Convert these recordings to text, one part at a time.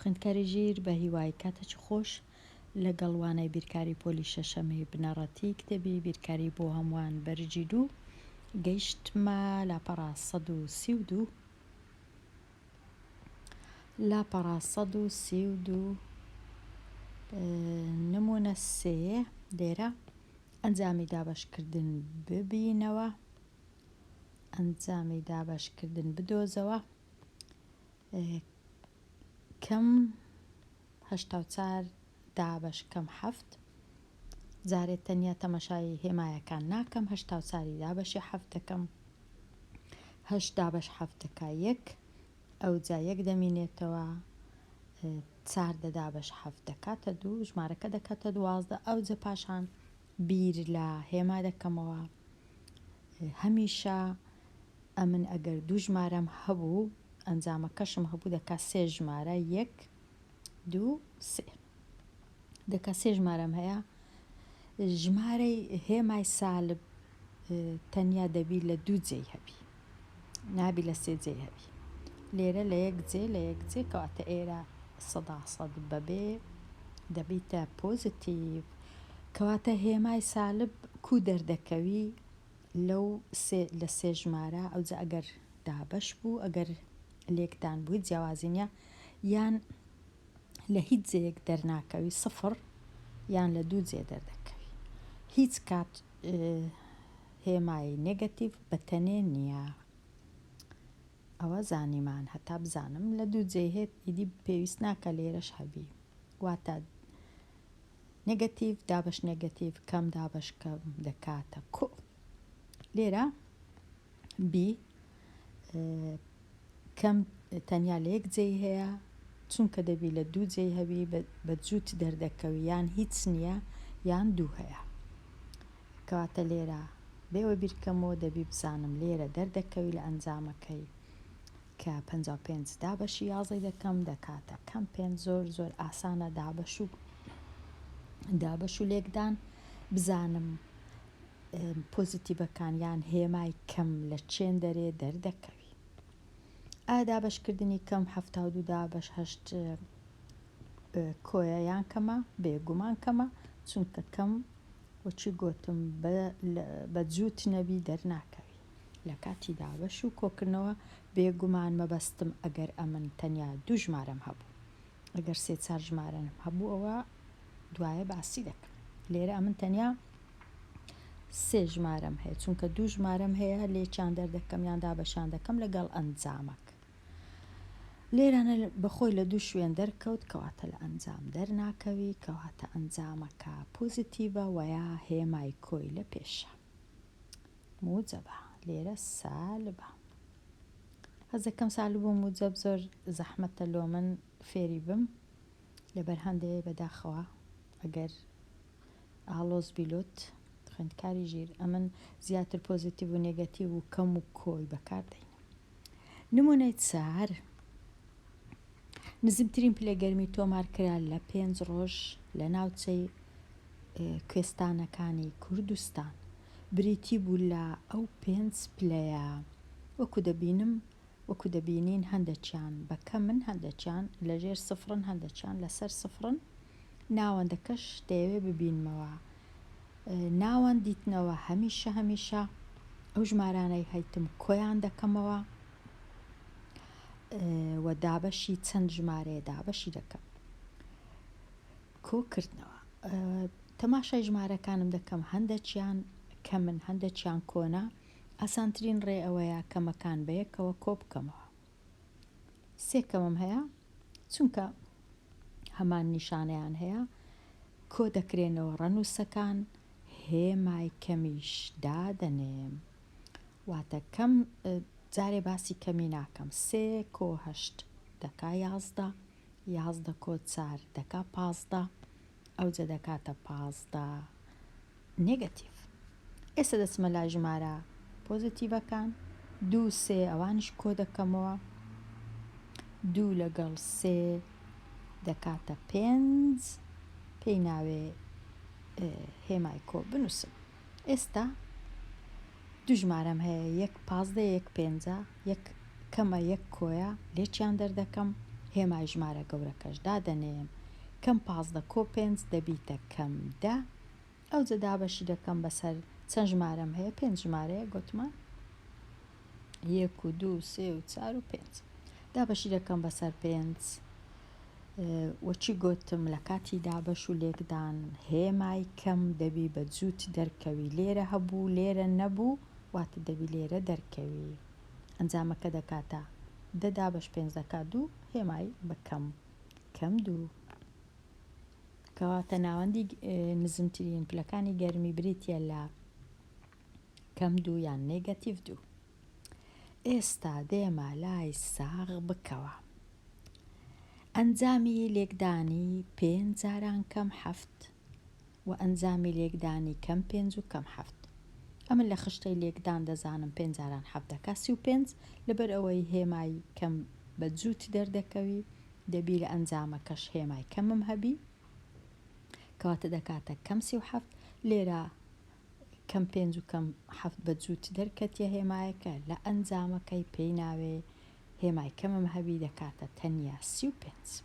خوێندکاری ژیر بە هیوای کاتێکی خۆش لەگەڵ وانای بیرکاری پۆلی شەشەمەی بنەڕەتی کتێبی بیرکاری بۆ هەمووان بەرجی دوو گەیشتمە لاپەڕا 132 لاپەڕا 132 نمونە 3 لێرە ئەنجامی دابەشکردن ببینەوە، ئەنجامی دابەشکردن بدۆزەوە، کەم 84 دابەش کەم 7 جارێت تەنیا تەمەشای هێمایەکان ناکەم 84 دابەشی 7 دەکەم 8 دابەش 7 دەکا 1 ئەو جا 1 دەمینێتەوە 4 دابەش 7 دەکاتە 2 ژمارەکە دەکاتە 12 ئەو جا پاشان بیر لە هێما دەکەمەوە. هەمیشە ئەمن ئەگەر 2 ژمارەم هەبوو ئەنجامەکەشم هەبوو دەکا 3 ژمارە 1 2 3 دەکا 3 ژمارەم هەیە ژمارەی هێمای سالب تەنیا دەبی لە 2 جێی هەبی نابی لە 3 جێی هەبی لێرە لە 1 جێ لە 1 جێ کەواتە ئێرە 100% بەبێ دەبیتە پۆزیتیڤ کەواتە هێمای سالب کو دەردەکەوی لەو لە 3 ژمارە ئەوجا ئەگەر دابەش بوو ئەگەر لێکدان بووی جیاوازی نیە یان لە هیچ جێیەک دەرناکەوی 0 یان لە 2 جێ دەردەکەوی هیچ کات هێمای نێگەتیڤ بەتەنێ نییە. ئەوە زانیمان هەتا بزانم لە 2 جێ هێت ئیدی پێویست ناکە لێرەش هەبی واتە نێگەتیڤ دابەش نێگەتیڤ کەم دابەش کەم دەکاتە کۆ. لێرە بی کەم تەنیا لە 1 جێی هەیە چونکە دەبی لە 2 جێی هەبی بە جووت دەردەکەوی یان هیچ نییە یان 2 هەیە کەواتە لێرە بێوە بیرکەمەوە دەبی بزانم لێرە دەردەکەوی لە ئەنجامەکەی کە 55 دابەشی 11 دەکەم دەکاتە کەم 5 زۆر زۆر ئاسانە دابەش و لێکدان بزانم پۆزیتیڤەکان یان هێمای کەم لە چێن دەرێ دەردەکەوی. دابەشکردنی کەم 72 دابەش 8 کۆیە یان کەمە بێگومان کەمە چونکە کەم وەچی گۆتم بە جووت نەبی دەرناکەوی لە کاتی دابەش و کۆکردنەوە بێگومان مەبەستم ئەگەر ئەمن تەنیا 2 ژمارەم هەبوو ئەگەر 3-4 ژمارەم هەبوو ئەوە دوایە باسی دەکەم. لێرە ئەمن تەنیا 3 ژمارەم هەیە چونکە 2 ژمارەم هەیە لێکیان دەردەکەم یان دابەشان دەکەم لەگەڵ ئەنجامەک. لێرانە بەخۆی لە 2 شوێن دەرکەوت کەواتە لە ئەنجام دەرناکەوی کەواتە ئەنجامەکە پۆزیتیڤە وەیا هێمای کۆی لە پێشە موجەبە لێرە سالبە. هەز دەکەم سالب و موجەب زۆر زەحمەتە لۆ من فێری بم لەبەر هەندێ بەداخەوە ئەگەر ئاڵۆز بیلۆت خوێندکاری ژیر ئەمن زیاتر پۆزیتیڤ و نێگەتیڤ و کەم و کۆی بەکاردێن. نمونەی 4 نزمترین پلەگەرمی تۆمارکرا لە 5 ڕۆژ لە ناوچەی کوێستانەکانی کوردستان بریتی بوو لە ئەو 5 پلەیە وەکو دەبینین هەندێکیان بەکەمن هەندێکیان لەژێر سفرن هەندێکیان لەسەر سفرن ناوەندەکەش دەیەوێ ببینمەوە ناوەند دیتنەوە هەمیشە ئەو ژمارانەی هەیتم کۆیان دەکەمەوە و دابەشی چەند ژمارەیە دابەشی دەکەم کۆکردنەوە تەماشای ژمارەکانم دەکەم هەندێکیان کەمن هەندێکیان کۆنا ئاسانترین ڕێ ئەوەیە کەمەکان بەیەکەوە کۆ بکەمەوە 3 کەمم هەیە چونکە هەمان نیشانەیان هەیە کۆ دەکرێنەوە ڕەنووسەکان هێمای کەمیش دادەنێم واتە کەم جارێ باسی کەمی ناکەم 3 کۆ 8 دەکا 11 11 کۆ 4 دەکا 15 ئەوجە دەکاتە 15 نێگەتیڤ. ئێستا دەچمە لای ژمارە پۆزیتیڤەکان 2 3 ئەوانش کۆ دەکەمەوە 2 لەگەڵ 3 دەکاتە 5 پێی ناوێ هێمای کۆ بنووسم. ئێستا 2 ژمارەم هەیە 1 15 1 5 1 کەمە 1 کۆیە لێکیان دەردەکەم هێمای ژمارە گەورەکەش دادەنێم کەم 15 کۆ 5 دەبیتە کەم 10 ئەو جە دابەشی دەکەم بەسەر چەند ژمارەم هەیە 5 ژمارەیە گوتمان 1 و 2 3 و 4 و 5 دابەشی دەکەم بەسەر 5 وەچی گوتم لە کاتی دابەش و لێکدان هێمای کەم دەبی بە جووت دەرکەوی لێرە هەبوو لێرە نەبوو واتە دەبی لێرە دەرکەوی ئەنجامەکە دەکاتە 10 دابەش 5 دەکات 2 هێمای بە کەم 2 کەواتە ناوەندی نزمترین پلەکانی گەرمی بریتە لە کەم 2 یان نێگەتیڤ 2 ئێستا دێمە لای ساغ بکەوە ئەنجامی لێکدانی 5 جاران کەم 7 و ئەنجامی لێکدانی کەم 5 و کەم 7 ئەمن لە خشتەی لێکدان دەزانم 5 جاران 7 دەکا 35 لەبەر ئەوەی هێمای کەم بە جووت دەردەکەوی دەبی لە ئەنجامەکەش هێمای کەمم هەبی کەواتە دەکاتە کەم 37 لێرە کەم 5 و کەم 7 بە جووت دەرکەتیە هێمایەکە لە ئەنجامەکەی پێی ناوێ هێمای کەمم هەبی دەکاتە تەنیا 35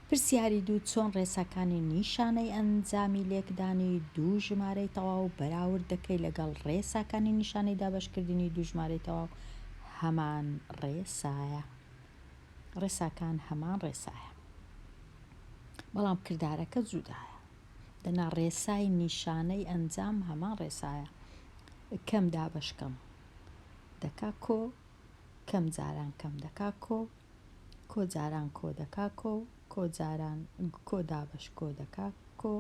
پرسیاری 2 چۆن ڕێساکانی نیشانەی ئەنجامی لێکدانی دوو ژمارەی تەواو بەراورد دەکەی لەگەڵ ڕێساکانی نیشانەی دابەشکردنی دوو ژمارەی تەواو هەمان ڕێسایە ڕێساکان هەمان ڕێسایە بەڵام کردارەکە جودایە دەنا ڕێسای نیشانەی ئەنجام هەمان ڕێسایە کەم دابەشکەم دەکا کۆ کەم جاران کەم دەکا کۆ جاران کۆ دەکا کۆ جاران کۆ دابەش کۆ دەکا کۆ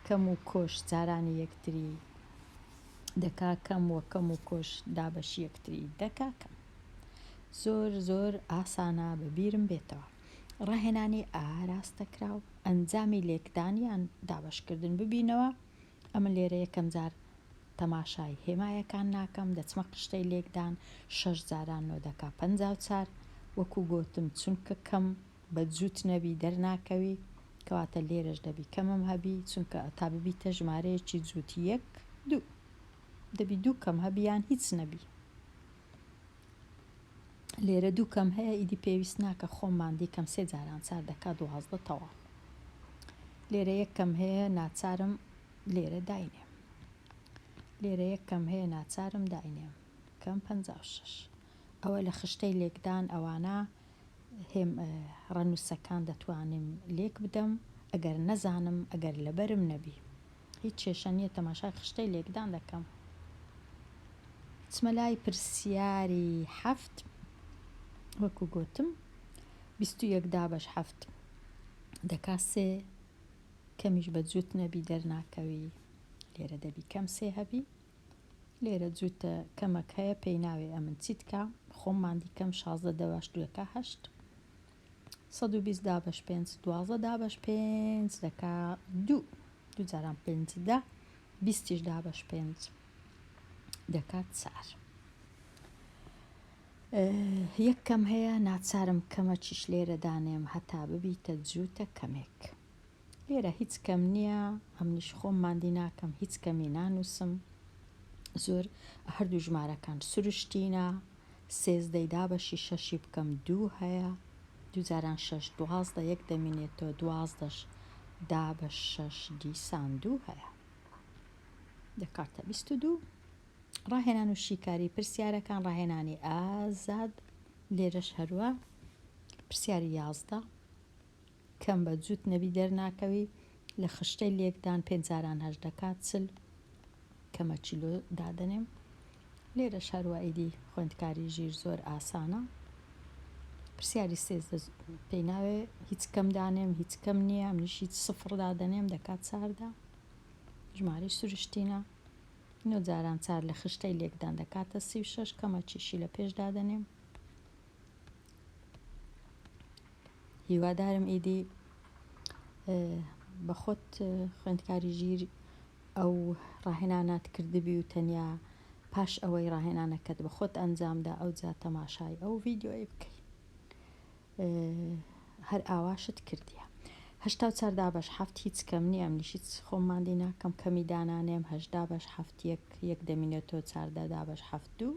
کەم و کۆش جارانی یەکتری دەکا کەم و کەم و کۆش دابەشی یەکتری دەکا کەم زۆر ئاسانە بەبیرم بێتەوە ڕاهێنانی ئاراستەکراو ئەنجامی لێکدانیان دابەشکردن ببینەوە ئەمە لێرە یەکەم جار تەماشای هێمایەکان ناکەم دەچمە قشتەی لێکدان 6 جاران 9 دەکا 54 وەکو گوتم چونکە کەم بە جووت نەبی دەرناکەوی کەواتە لێرەش دەبی کەمم هەبی چونکە تا ببیتە ژمارەیەکی جووتی 1 2 دەبی 2 کەم هەبییان هیچ نەبی لێرە 2 کەم هەیە ئیدی پێویست ناکە خۆممان دیکەم 3 جاران 4 دەکا 12 تەواو لێرە 1 کەم هەیە ناچارم لێرە داینێم لێرە 1 کەم هەیە ناچارم داینێم کەم 56 ئەوە لە خشتەی لێکدان ئەوانە ڕەنووسەکان دەتوانم لێک بدەم ئەگەر نەزانم ئەگەر لەبەرم نەبی هیچ کێشە نییە تەماشای خشتەی لێکدان دەکەم چمە لای پرسیاری 7 وەکو گوتم 21 دابەش 7 دەکا 3 کەمیش بە جووت نەبی دەرناکەوی لێرە دەبی کەم 3 هەبی لێرە جووتە کەمەک هەیە پێی ناوێ ئەمن چیت کە خۆممان دیکەم 16 دەبەش 2 دەکا 8 120 دابەش 5 12 دابەش 5 دەکا 2 جاران 5 دە 20 دابەش 5 دەکات 4 یەک کەم هەیە ناچارم کەمە چیش لێرە دانێم هەتا ببیتە جووتە کەمێک لێرە هیچ کەم نییە ئەمنیش خۆمماندی ناکەم هیچ کەمی نانووسم زۆر هەردوو ژمارەکان سروشتینە 13 دابەشی 6 بکەم 2 هەیە 2 جاران 6 12 یەک دەمینێتەوە 12 دابەش 6 دیسان 2 هەیە دەکاتە 22 ڕاهێنان و شیکاری پرسیارەکان ڕاهێنانی ئازاد لێرەش هەروە پرسیاری 11 کەم بە جووت نەبی دەرناکەوی لە خشتەی لێکدان 5 جاران 8 دەکات 40 کەمە چیلۆ دادەنێم لێرەش هەروە ئیدی خوێندکاری ژیر زۆر ئاسانە پرسیاری 13 پێی ناوێ هیچ کەم دانێم هیچ کەم نییە منیش هیچ سفر دادەنێم دەکات 4 ژمارەی سروشتینە 9 جاران 4 لە خشتەی لێکدان دەکاتە 36 کەمە چیشی لە پێش دادەنێم هیوادارم ئیدی بە خۆت خوێندکاری ژیر ئەو ڕاهێنانات کردبی و تەنیا پاش ئەوەی ڕاهێنانەکەت بە خۆت ئەنجامدا ئەو جا تەماشای ئەو ڤیدیۆی بکەی هەر ئاواشت کردیە 84 دابەش 7 هیچ کەم نییە منیش هیچ خۆمماندی ناکەم کەمی دانانێم 8 دابەش 7 1 دەمینێتەوە 4 دابەش 7 2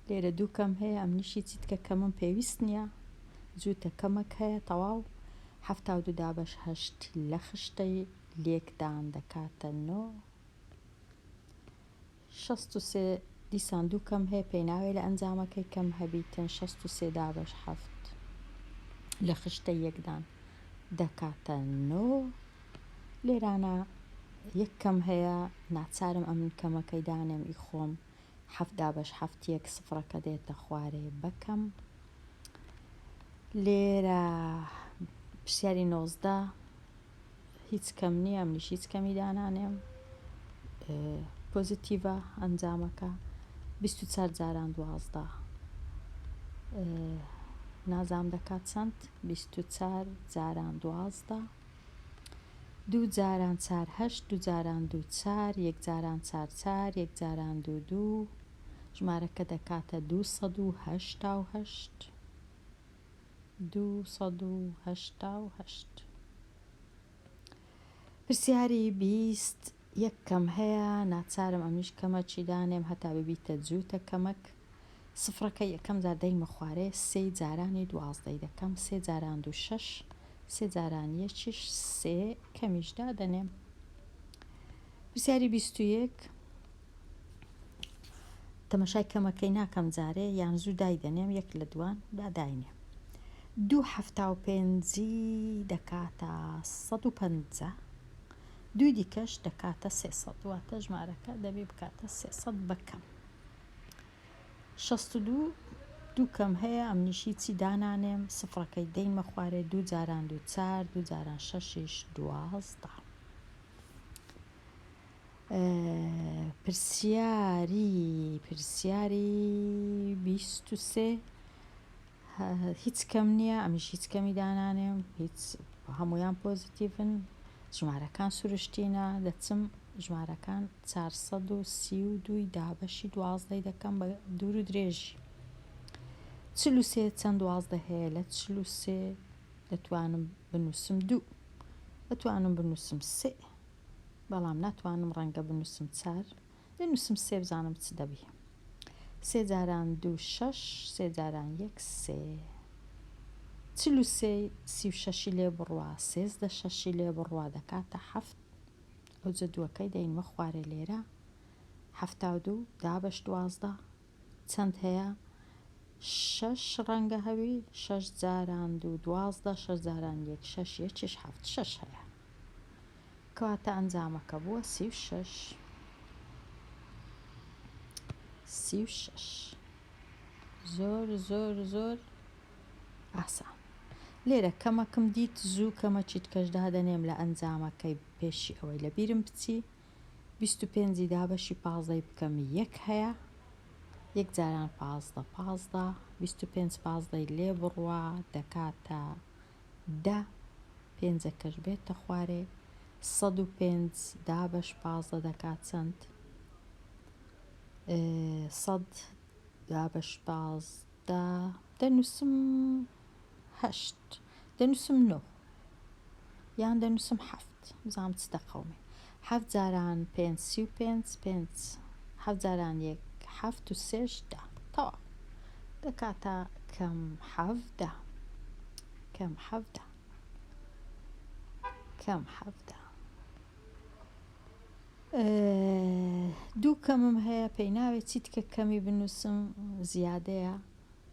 لێرە 2 کەم هەیە ئەمنیشی چیت کە کەمم پێویست نییە جووتە کەمەک هەیە تەواو 72 دابەش 8 لە خشتەی لێکدان دەکاتە 9 63 دیسان 2 کەم هەیە پێیناوێت لە ئەنجامەکەی کەم هەبیتن 63 دابەش 7 لە خشتە یەکدان دەکاتە 9 لێرانە یەک کەم هەیە ناچارم ئەم کەمەکەی دانێم ئی خۆم 7 دابەش 7 یەک سفرەکە دێتە خوارێ بەکەم لێرە پرسیاری 19 هیچ کەم نییە ئەمنیش هیچ کەمی دانانێم پۆزیتیڤە ئەنجامەکە 24 جاران 12 نازام دەکات چەند 24 جاران 12 2 جاران 4 8 2 جاران 2 4 1 جاران 4 4 1 جاران 2 2 ژمارەکە دەکاتە 288 288 پرسیاری 20 یەک کەم هەیە ناچارم ئەمیش کەمە چی دانێم هەتا ببیتە جووتە کەمەک سفرەکە یەکەم جار دەیمە خوارێ 3 جارانی 12 دەکەم 3 جاران 2 6 3 جاران یەکیش 3 کەمیشدا دەنێم پرسیاری 21 تەمەشای کەمەکەی ناکەم جارێ یان زوو دای دەنێم یەک لە دوان داداینێ 275 دەکاتە 150 دوی دیکەش دەکاتە 300 واتە ژمارەکە دەبێ بکاتە 300 بەکەم 62 2 کەم هەیە ئەمنیشی چی دانانێم سفرەکەی دەیمە خوارێ 2 جاران 2 4 2 جاران 6 12 پرسیاری 23 هیچ کەم نییە ئەمیش هیچ کەمی دانانێم هیچ هەمویان پۆزیتیڤن ژمارەکان سروشتینە دەچم ژمارەکان 432 دابەشی 12 دەکەم بە دوور و درێژی 43 چەند 12 هەیە لە 43 دەتوانم بنووسم 2 دەتوانم بنووسم 3 بەڵام ناتوانم ڕەنگە بنووسم 4 دەنووسم 3 بزانم چ دەبێ 3 جاران 2 6 3 جاران 1 3 43 36 لێ بڕوا 13 لێ بڕوا دەکاتە 7 ئەو جەدووەکەی دەینمە خوارێ لێرە 72 دابەش 12 چەند هەیە 6 ڕەنگە هەوی 6 جاران 2 12 6 جاران 1 6 1 7 6 هەیە کەواتە ئەنجامەکە بووە 36 زۆر ئاسان لێرە کەمەکەم دیت زوو کەمە چیت کەشدا دەنێم لە ئەنجامەکەی پێشی ئەوەی لە بیرم بچی 25 دابەشی 15 بکەم 1 هەیە 1 جاران 15 15 25 15 لێ بڕوا دەکاتە 10 پێنجەکەش بێتە خوارێ 105 دابەش 15 دەکات چەند 100 دابەش 15 دەنووسم 8 دەنووسم 9 یان دەنووسم 7 بزانم چ دەقەومێ 7 جاران 5 35 5 7 جاران 1 7 و 3 10 تەواو دەکاتە کەم 17 کەم 17 کەم 17 دوو کەمم هەیە پێی ناوێت چیت کە کەمی بنووسم زیادەیە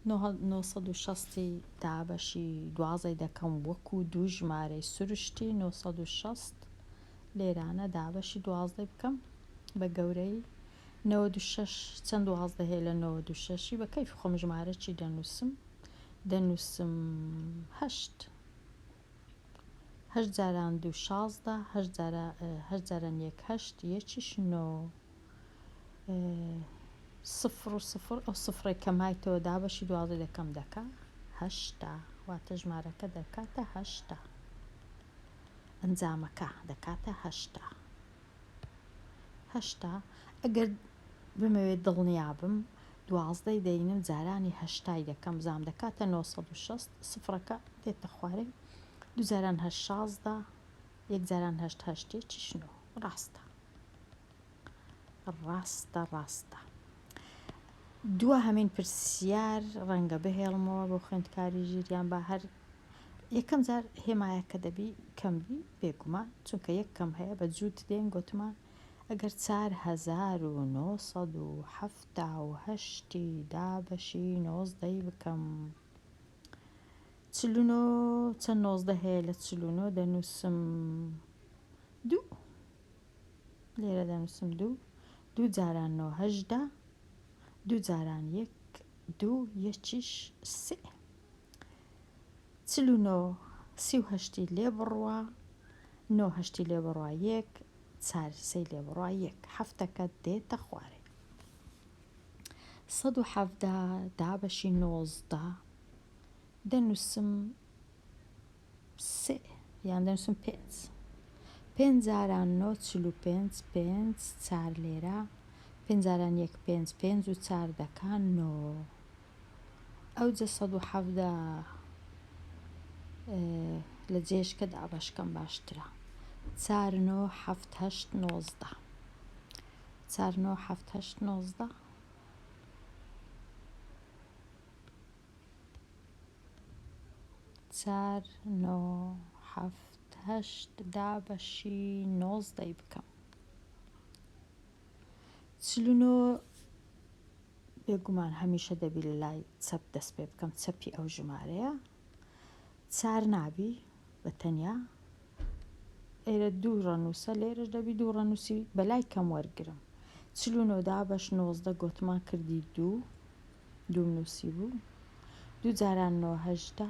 960 دابەشی 12 دەکەم وەکو دوو ژمارەی سروشتی 960 لێرانە دابەشی 12 بکەم بە گەورەی 96 چەند 12 هەیە لە 96 بە کەیف خۆم ژمارە چی دەنووسم 8 8 جاران 2 16 8 جاران 1 8 1 9 صفر و صفر ئەو سفرەی کەمایتەوە دابەشی 12 دەکەم دەکا 8 واتە ژمارەکە دەکاتە 8 ئەنجامەکە دەکاتە 8 ئەگەر بمەوێت دڵنیابم 12 دەینم جارانی 8 دەکەم بزانم دەکاتە 960 سفرەکە دێتە خوارێ 2 جاران 8 16 1 جاران 8 8 1 9 ڕاستە دووە هەمین پرسیار ڕەنگە بهێڵمەوە بۆ خوێندکاری ژیریان با هەر یەکەم جار هێمایەکە دەبی کەمبی بێگومان چونکە یەک کەم هەیە بە جووت دێن گوتمان ئەگەر 4978 دابەشی 19 بکەم 49 چەند 19 هەیە لە 49 دەنووسم 2 لێرە دەنووسم 2 جاران 9 18 2 جاران 1 2 یەکیش 3 49 38 لێ بڕوە 9 هەشتی لێ بڕوە 1 4 3 لێ بڕوە 1 هەفتەکە دێتە خوارێ 117 دابەشی 19 دەنووسم 3 یان دەنووسم 5 جاران 9 45 5 4 لێرە 5 جاران 1 5 5 و 4 دەکان 9 ئەوجە 117 لە جێشکە دابەشکەم باشترە 4 9 7 8 19 4 9 7 8 19 4 9 7 8 دابەشی 19 بکەم 49 بێگومان هەمیشە دەبی لە لای چەپ دەست پێ بکەم چەپی ئەو ژمارەیە 4 نابی بە تەنیا ئێرە 2 ڕەنووسە لێرەش دەبی 2 ڕەنووسی بەلای کەم وەرگرم 49 دابەش 19 گۆتمان کردی 2 نووسی بوو 2 جاران 9 18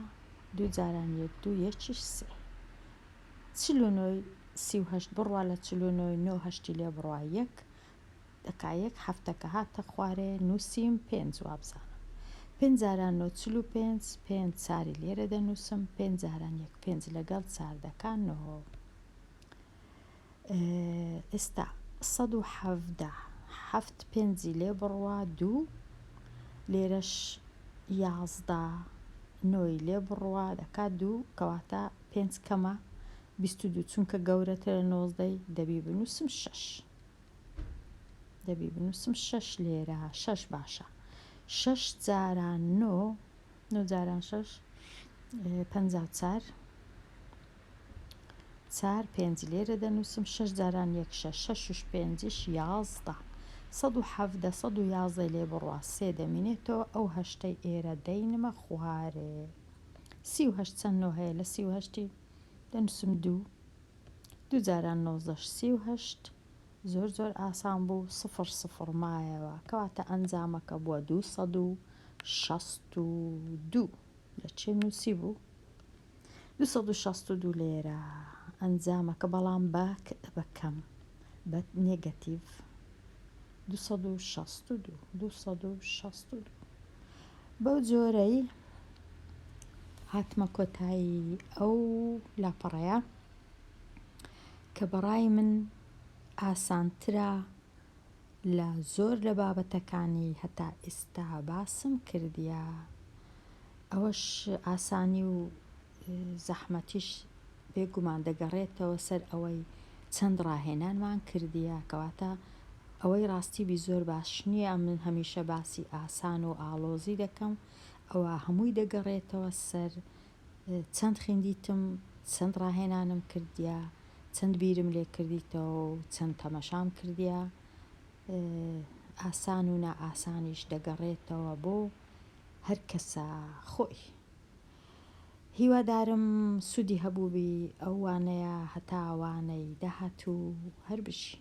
2 جاران 1 2 یەکیش 3 49 38 بڕوا لە 49 9 هەشتی لێ بڕوا 1 دەکا 1 هەفتەکە هاتە خوارێ نووسیم 5 وابزانم 5 جاران 9 45 5 چاری لێرە دەنووسم 5 جاران 1 5 لەگەڵ 4 دەکان 9 ئێستا 117 هەفت پێنجی لێ بڕوا 2 لێرەش 11 نۆی لێ بڕوا دەکات 2 کەواتە 5 کەمە 22 چونکە گەورەترە 19 دەبی بنووسم 6 لێرە 6 باشە 6 جاران 9 جاران 6 54 4 5 لێرە دەنووسم 6 جاران 1 6 6 5 11 117 111 لێ بڕوا 3 دەمینێتەوە ئەو هەشتەی ئێرە دەینمە خوارێ 38 چەند 9 هەیە لە 38 دەنووسم 2 جاران 19 38 زۆر ئاسان بوو 0 مایەوە کەواتە ئەنجامەکە بووە 262 لە چێ نووسی بوو 262 لێرە ئەنجامەکە بەڵام بەکەم بە نێگەتیڤ 262 بەو جۆرەی هاتمە کۆتایی ئەو لاپەڕەیە کە بەڕای من ئاسانترە لە زۆر لە بابەتەکانی هەتا ئێستا باسم کردیە ئەوەش ئاسانی و زەحمەتیش بێگومان دەگەڕێتەوە سەر ئەوەی چەند ڕاهێنانمان کردیە کەواتە ئەوەی ڕاستیبی زۆر باش نییە من هەمیشە باسی ئاسان و ئاڵۆزی دەکەم ئەوە هەمووی دەگەڕێتەوە سەر چەند خوێندیتم چەند ڕاهێنانم کردیە چەند بیرم لێ کردیتەوە و چەند تەمەشام کردیە ئاسان و نائاسانیش دەگەڕێتەوە بۆ هەر کەسە خۆی هیوادارم سوودی هەبووبی ئەو وانەیە هەتا وانەی داهاتوو هەر بشی